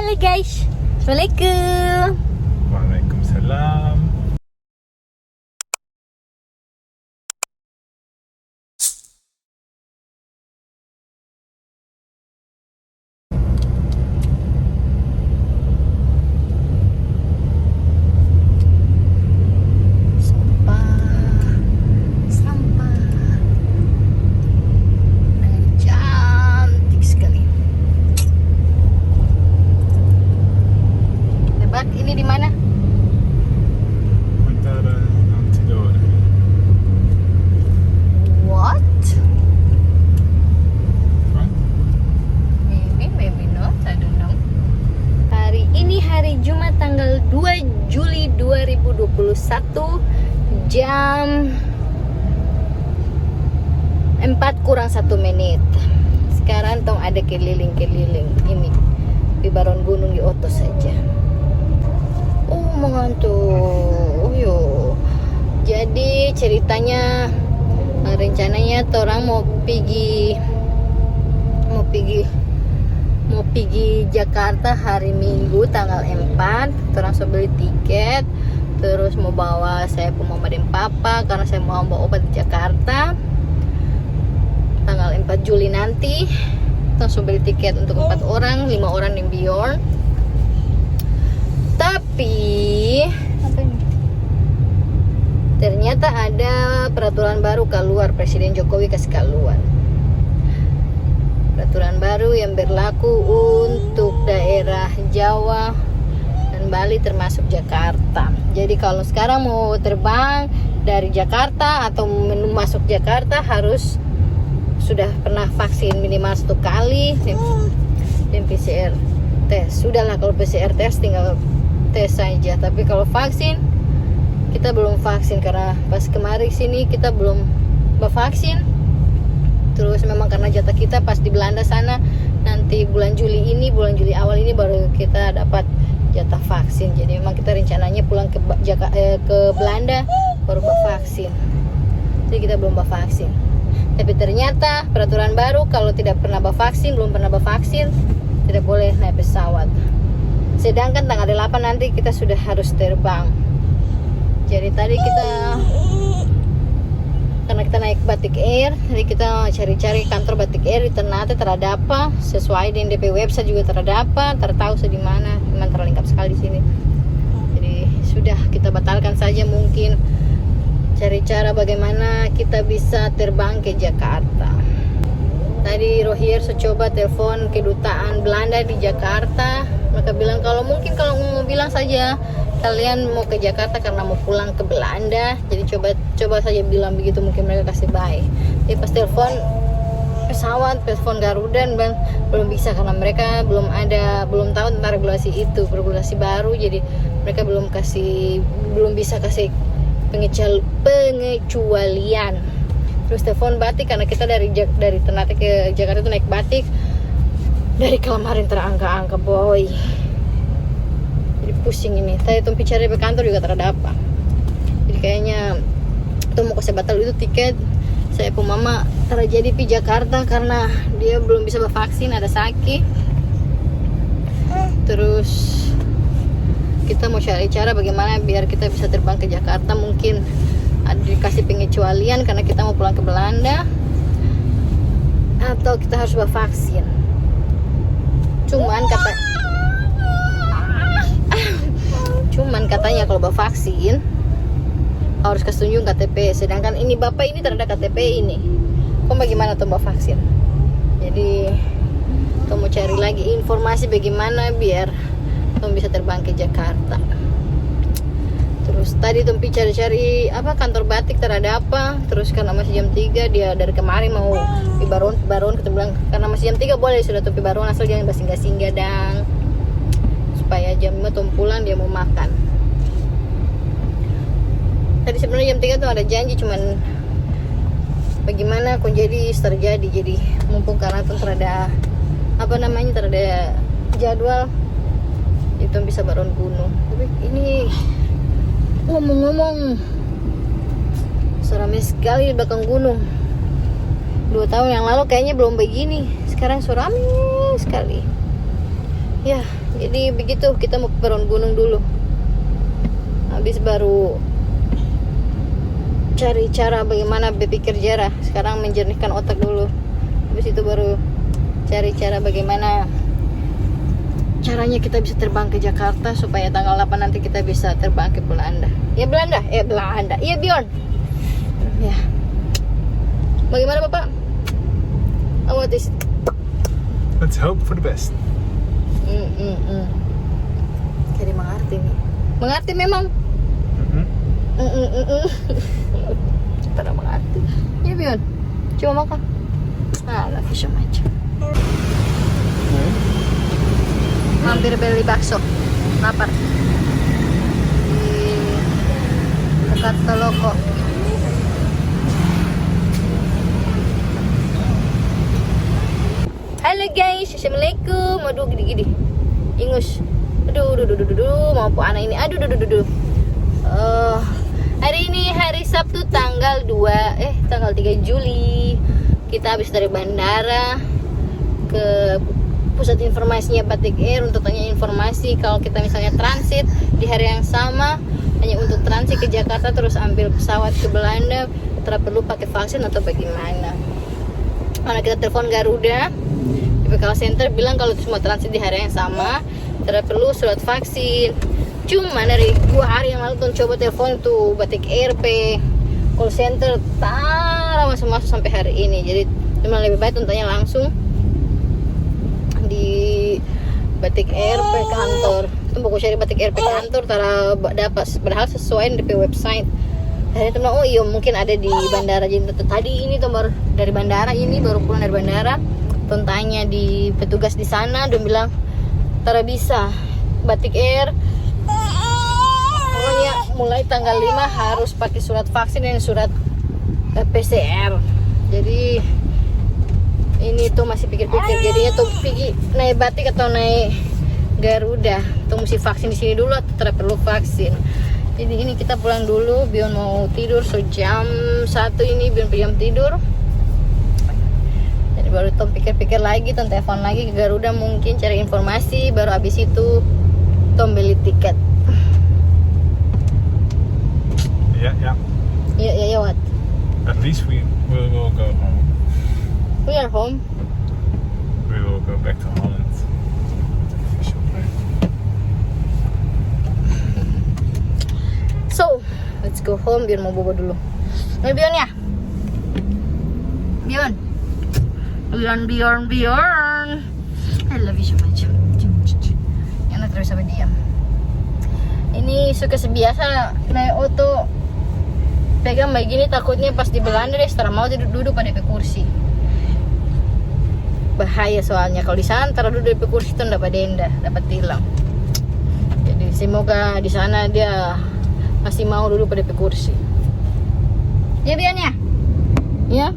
Halo guys, Assalamualaikum. Waalaikumsalam. Sampah. Cantik sekali. Tebak ini di mana? Antara Antidor. What? Huh? Maybe not, I don't know. Hari ini hari Jumat tanggal 2 Juli 2021 jam 4:01. Sekarang tong ada keliling-keliling ini di Baron Gunung di Oto saja. Oh mengantuk. Yo. Jadi ceritanya rencananya orang mau pergi Jakarta hari Minggu tanggal 4. Orang sudah beli tiket. Terus mau bawa saya mama dan papa karena saya mau bawa obat di Jakarta tanggal 4 Juli nanti. Langsung beli tiket untuk 4 orang, 5 orang di Bjorn. Tapi apa ini? Ternyata ada peraturan baru keluar, Presiden Jokowi kasih keluar. Peraturan baru yang berlaku untuk daerah Jawa dan Bali termasuk Jakarta. Jadi kalau sekarang mau terbang dari Jakarta atau masuk Jakarta harus sudah pernah vaksin minimal 1 kali dan PCR tes. Sudahlah kalau PCR tes tinggal tes saja. Tapi kalau vaksin kita belum vaksin karena pas kemarin sini kita belum vaksin. Terus memang karena jatah kita pas di Belanda sana nanti bulan Juli awal ini baru kita dapat jatah vaksin. Jadi memang kita rencananya pulang ke Belanda baru vaksin. Jadi kita belum vaksin. Tapi ternyata peraturan baru kalau tidak pernah belum pernah vaksin tidak boleh naik pesawat. Sedangkan tanggal 8 nanti kita sudah harus terbang. Jadi tadi karena kita naik Batik Air, jadi kita cari-cari kantor Batik Air di Ternate terdapat, sesuai dengan DP website juga terdapat, tertahu di mana, memang terlengkap sekali di sini. Jadi sudah kita batalkan saja, mungkin cari cara bagaimana kita bisa terbang ke Jakarta. Tadi Rohier coba telepon kedutaan Belanda di Jakarta, mereka bilang kalau mau bilang saja kalian mau ke Jakarta karena mau pulang ke Belanda, jadi coba saja bilang begitu, mungkin mereka kasih baik. Jadi pas telepon Garuda belum bisa karena mereka belum tahu tentang regulasi baru, jadi mereka belum bisa kasih pengecualian. Terus telepon Batik karena kita dari Ternate ke Jakarta itu naik Batik dari kemarin terangka-angka boy. Jadi pusing ini. Tadi tuh bicara di kantor juga terdapat. Jadi kayaknya tuh mau kasih batal itu tiket. Saya pun mama terjadi di Jakarta karena dia belum bisa vaksin, ada sakit. Terus kita mau cari cara bagaimana biar kita bisa terbang ke Jakarta, mungkin ada dikasih pengecualian karena kita mau pulang ke Belanda atau kita harus vaksin. Cuman katanya kalau vaksin harus kasih tunjuk KTP, sedangkan ini bapak ini terada KTP ini. Kok bagaimana tuh vaksin? Jadi kita mau cari lagi informasi bagaimana biar Tom bisa terbang ke Jakarta. Terus tadi Tom cari-cari kantor Batik terada apa. Terus karena masih jam 3 dia dari kemarin mau di Baron kita bilang karena masih jam 3 boleh sudah Tom Baron, asal jangan singgah-singgah dang. Supaya jam 5 Tom pulang dia mau makan. Tadi sebenarnya jam 3 tuh ada janji, cuman bagaimana kok terjadi. Jadi mumpung karena tuh terada jadwal itu bisa Baron Gunung. Tapi ini ngomong-ngomong seramai sekali di belakang gunung. 2 tahun yang lalu kayaknya belum begini, sekarang seramai sekali. Ya, jadi begitu, kita mau turun gunung dulu. Habis baru cari cara bagaimana berpikir jerah. Sekarang menjernihkan otak dulu. Habis itu baru cari cara bagaimana caranya kita bisa terbang ke Jakarta supaya tanggal 8 nanti kita bisa terbang ke Belanda. Ya Belanda, Belanda. Iya Bjorn. Ya. Bagaimana Bapak? What is it? Let's hope for the best. Jadi mengerti nih. Mengerti memang. Tidak mengerti. Ya Bjorn. Coba makan. Love you so much. Mampir beli bakso. Lapar. Di dekat Toloko. Halo guys, assalamualaikum. Aduh gini-gini. Ingus. Aduh, mau apa anak ini? Aduh. Hari ini hari Sabtu tanggal 3 Juli. Kita habis dari bandara ke pusat informasinya Batik Air untuk tanya informasi kalau kita misalnya transit di hari yang sama hanya untuk transit ke Jakarta terus ambil pesawat ke Belanda, tidak perlu pakai vaksin atau bagaimana. Mana kita telepon Garuda di call center bilang kalau semua transit di hari yang sama tidak perlu surat vaksin. Cuma dari 2 hari yang lalu tuh coba telepon tuh Batik Air call center masuk sampai hari ini. Jadi memang lebih baik tanya langsung di Batik Air kantor. Itu pokoknya cari Batik Air kantor tara dapat padahal sesuai di website. Hari itu oh iya mungkin ada di bandara. Jadi tadi ini tuh baru dari bandara ini baru pulang dari bandara. Tuh tanya di petugas di sana dia bilang tara bisa Batik Air pokoknya mulai tanggal 5 harus pakai surat vaksin dan surat PCR. Jadi ini tuh masih pikir-pikir jadinya tuh pikir naik Batik atau naik Garuda tuh mesti vaksin di sini dulu atau tidak perlu vaksin. Jadi ini kita pulang dulu, Bion mau tidur jam 1 ini Bion jam tidur. Jadi baru Tom pikir-pikir lagi, Tom telepon lagi ke Garuda mungkin cari informasi, baru habis itu Tom beli tiket. Ya what? At least we will go home. We are home. We will go back to Holland. Official plan. So, let's go home. Bion mau bobo dulu. Ayo Bion ya. Bion. I love you so much. Yang nak terus sampai diam. Ini suka sebiasa naik auto pegang begini takutnya pas di Belanda deh setelah mau duduk pada kursi. Bahaya soalnya kalau di sana taruh duduk di kursi itu dapat denda, dapat tilang. Jadi semoga di sana dia masih mau duduk pada kursi. Ya Bian ya? Ya?